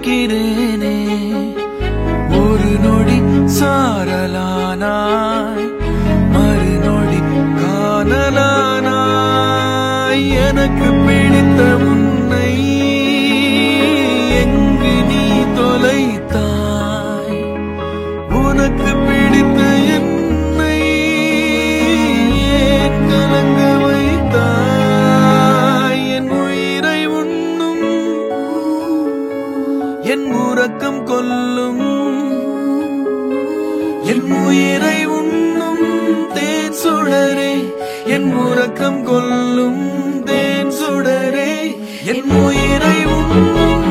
பார்க்கிறேனே ஒரு நொடி சாரலானாய் மறுநொடி காணலானாய் எனக்கு பிடித்த உன்னை எங்கு நீ தொலைத்தாய் உனக்கு பிடித்த என்னை ஏன் கலங்க வைத்தாய் என் உயிரை உண்ணும் என் உறக்கம் கொல்லும் என் உயிரை உண்ணும் தேன் சுடரே என் உறக்கம் கொல்லும் தேன் சுடரே என் உயிரை உண்ணும்